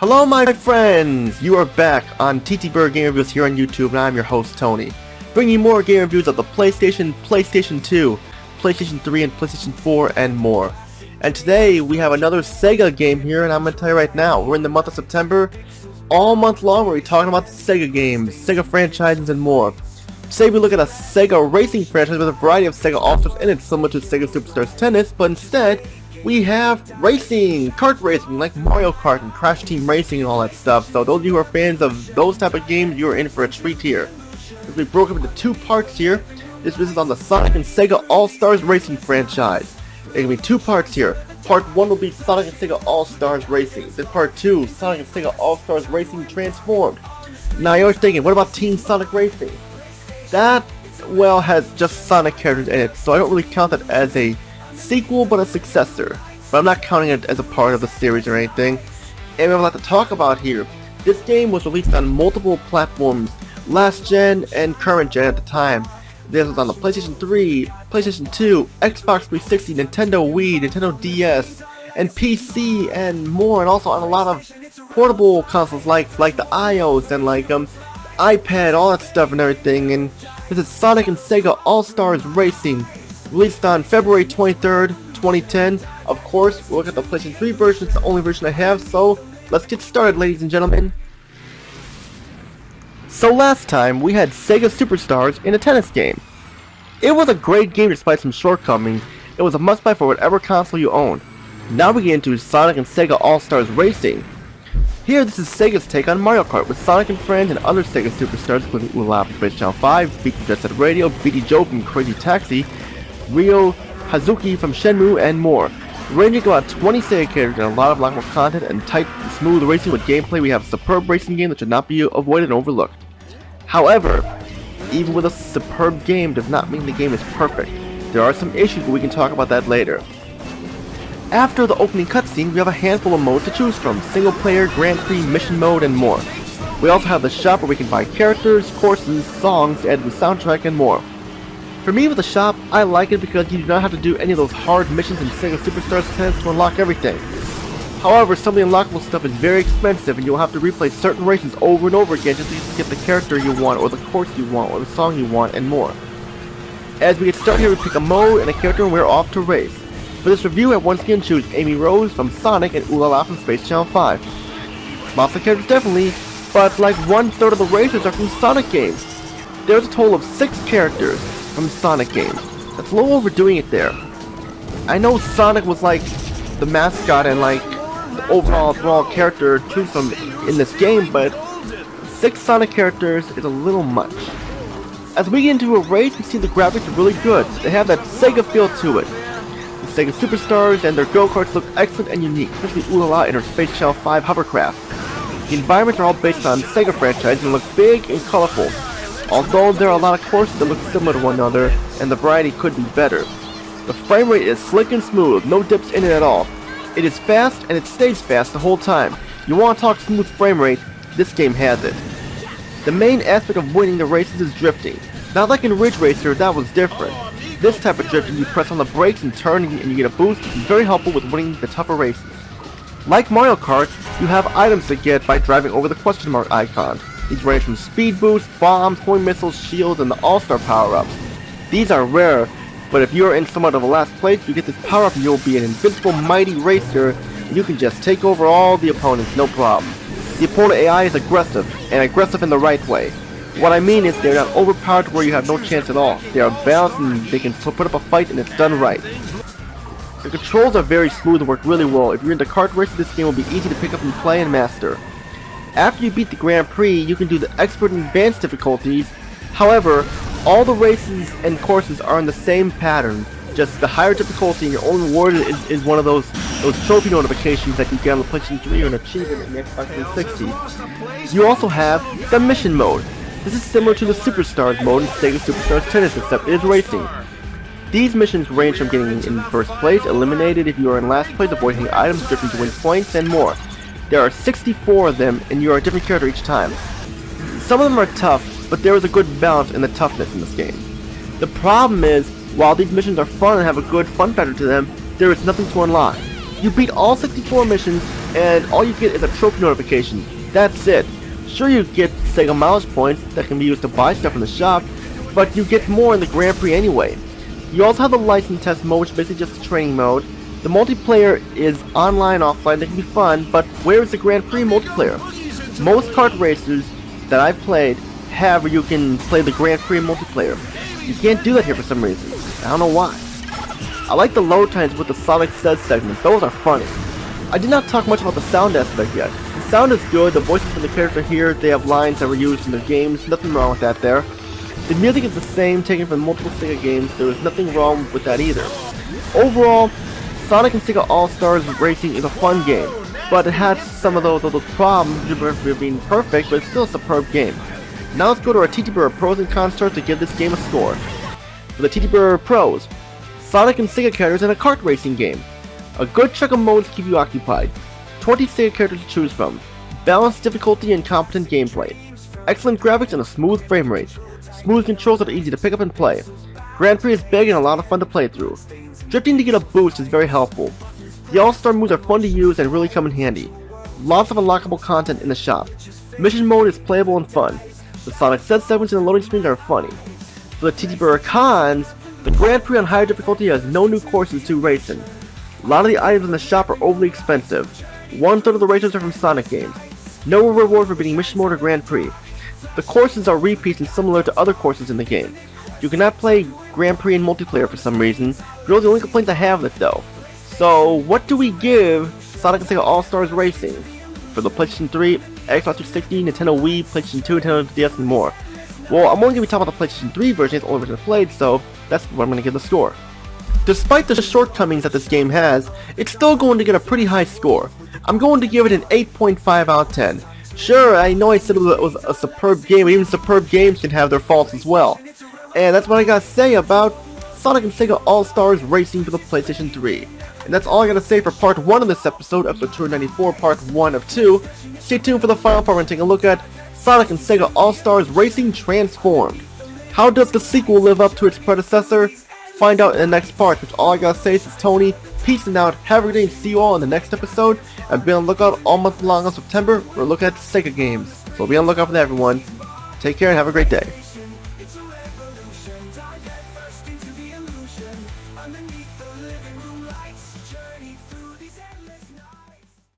Hello my friends! You are back on TTBurger Game Reviews here on YouTube, and I'm your host Tony, bringing you more game reviews of the PlayStation, PlayStation 2, PlayStation 3, and PlayStation 4, and more. And today we have another Sega game here, and I'm going to tell you right now, we're in the month of September. All month long we'll be talking about the Sega games, Sega franchises, and more. Today we look at a Sega Racing franchise with a variety of Sega All-Stars in it, similar to Sega Superstars Tennis, but instead we have racing, kart racing, like Mario Kart and Crash Team Racing and all that stuff. So those of you who are fans of those type of games, you are in for a treat here. As we broke up into two parts here, this is on the Sonic and Sega All-Stars Racing franchise. There will be two parts here. Part 1 will be Sonic and Sega All-Stars Racing. Then Part 2, Sonic and Sega All-Stars Racing Transformed. Now you're thinking, what about Team Sonic Racing? That, well, has just Sonic characters in it, so I don't really count that as a sequel, but a successor. But I'm not counting it as a part of the series or anything. And we have a lot to talk about here. This game was released on multiple platforms, last gen and current gen at the time. This was on the PlayStation 3, PlayStation 2, Xbox 360, Nintendo Wii, Nintendo DS, and PC and more, and also on a lot of portable consoles like the iOS and iPad, all that stuff and everything. And this is Sonic and Sega All-Stars Racing, released on February 23rd, 2010. Of course, we'll look at the PlayStation 3 version. It's the only version I have, so let's get started, ladies and gentlemen. So last time, we had Sega Superstars in a tennis game. It was a great game despite some shortcomings. It was a must-buy for whatever console you owned. Now we get into Sonic and Sega All-Stars Racing. Here, this is Sega's take on Mario Kart, with Sonic and Friends and other Sega Superstars, including Opa-Opa from Space Channel 5, Beat from Jet Set Radio, BD Joe from Crazy Taxi, Ryo Hazuki from Shenmue, and more. Ranging about 20 Sega characters and a lot of lockable content and tight, smooth racing with gameplay, we have a superb racing game that should not be avoided and overlooked. However, even with a superb game does not mean the game is perfect. There are some issues, but we can talk about that later. After the opening cutscene, we have a handful of modes to choose from: single player, Grand Prix, mission mode, and more. We also have the shop where we can buy characters, courses, songs, add the soundtrack, and more. For me, with the shop, I like it because you do not have to do any of those hard missions in Sega Superstars Tennis to unlock everything. However, some of the unlockable stuff is very expensive, and you'll have to replay certain races over and over again just to get the character you want, or the course you want, or the song you want, and more. As we get started here, we pick a mode and a character, and we're off to race. For this review, I once again choose Amy Rose from Sonic and Opa-Opa from Space Channel 5. Lots of characters definitely, but like 1/3 of the racers are from Sonic games. There's a total of 6 characters from Sonic games. That's a little overdoing it there. I know Sonic was like the mascot and like the overall character choose from in this game, but 6 Sonic characters is a little much. As we get into a race, we see the graphics are really good. They have that Sega feel to it. The Sega Superstars and their go-karts look excellent and unique, especially Opa-Opa in her Space Channel 5 hovercraft. The environments are all based on Sega franchise and look big and colorful. Although there are a lot of courses that look similar to one another, and the variety could be better. The frame rate is slick and smooth, no dips in it at all. It is fast, and it stays fast the whole time. You want to talk smooth frame rate, this game has it. The main aspect of winning the races is drifting. Not like in Ridge Racer, that was different. This type of drifting, you press on the brakes and turn and you get a boost, which is very helpful with winning the tougher races. Like Mario Kart, you have items to get by driving over the question mark icon. These range from speed boosts, bombs, homing missiles, shields, and the all-star power-ups. These are rare, but if you are in somewhat of a last place, you get this power-up and you'll be an invincible mighty racer, and you can just take over all the opponents, no problem. The opponent AI is aggressive, and aggressive in the right way. What I mean is they're not overpowered to where you have no chance at all. They are balanced and they can put up a fight and it's done right. The controls are very smooth and work really well. If you're into kart racing, this game will be easy to pick up and play and master. After you beat the Grand Prix, you can do the Expert and Advanced difficulties. However, all the races and courses are in the same pattern. Just the higher difficulty and your only reward is one of those trophy notifications that you get on the PlayStation 3 or an achievement in the Xbox 360. You also have the Mission Mode. This is similar to the Superstars mode in Sega Superstars Tennis, except it is racing. These missions range from getting in first place, eliminated if you are in last place, avoiding items, drifting to win points, and more. There are 64 of them, and you are a different character each time. Some of them are tough, but there is a good balance in the toughness in this game. The problem is, while these missions are fun and have a good fun factor to them, there is nothing to unlock. You beat all 64 missions, and all you get is a trophy notification. That's it. Sure, you get Sega mileage points that can be used to buy stuff in the shop, but you get more in the Grand Prix anyway. You also have the license test mode, which is basically just a training mode. The multiplayer is online, offline, that can be fun, but where is the Grand Prix multiplayer? Most kart racers that I've played have where you can play the Grand Prix multiplayer. You can't do that here for some reason. I don't know why. I like the load times with the Sonic Says segments, those are funny. I did not talk much about the sound aspect yet. The sound is good, the voices from the characters are here, they have lines that were used in their games, nothing wrong with that there. The music is the same, taken from multiple Sega games, there is nothing wrong with that either. Overall, Sonic and Sega All-Stars Racing is a fun game, but it has some of those problems with being perfect, but it's still a superb game. Now let's go to our TTBurger pros and cons chart to give this game a score. For the TTBurger pros, Sonic and Sega characters in a kart racing game. A good chunk of modes keep you occupied. 20 Sega characters to choose from. Balanced difficulty and competent gameplay. Excellent graphics and a smooth frame rate. Smooth controls that are easy to pick up and play. Grand Prix is big and a lot of fun to play through. Drifting to get a boost is very helpful. The All-Star moves are fun to use and really come in handy. Lots of unlockable content in the shop. Mission mode is playable and fun. The Sonic Says segments and the loading screens are funny. For the TTBurger cons, the Grand Prix on higher difficulty has no new courses to race in. A lot of the items in the shop are overly expensive. 1/3 of the races are from Sonic games. No reward for beating Mission Mode or Grand Prix. The courses are repeats and similar to other courses in the game. You cannot play Grand Prix in multiplayer for some reason. Those are the only complaints I have with it though. So what do we give Sonic and Sega All-Stars Racing? For the PlayStation 3, Xbox 360, Nintendo Wii, PlayStation 2, Nintendo DS, and more. Well, I'm only going to be talking about the PlayStation 3 version, it's the only version I played, so that's what I'm going to give the score. Despite the shortcomings that this game has, it's still going to get a pretty high score. I'm going to give it an 8.5 out of 10. Sure, I know I said it was a superb game, but even superb games can have their faults as well. And that's what I gotta say about Sonic and Sega All-Stars Racing for the PlayStation 3. And that's all I gotta say for part 1 of this episode, episode 294, part 1 of 2. Stay tuned for the final part when taking a look at Sonic and Sega All-Stars Racing Transformed. How does the sequel live up to its predecessor? Find out in the next part, which all I gotta say is Tony, peace and out, have a good day, and see you all in the next episode, and be on the lookout all month long of September for a look at Sega games. So be on the lookout for that, everyone. Take care and have a great day.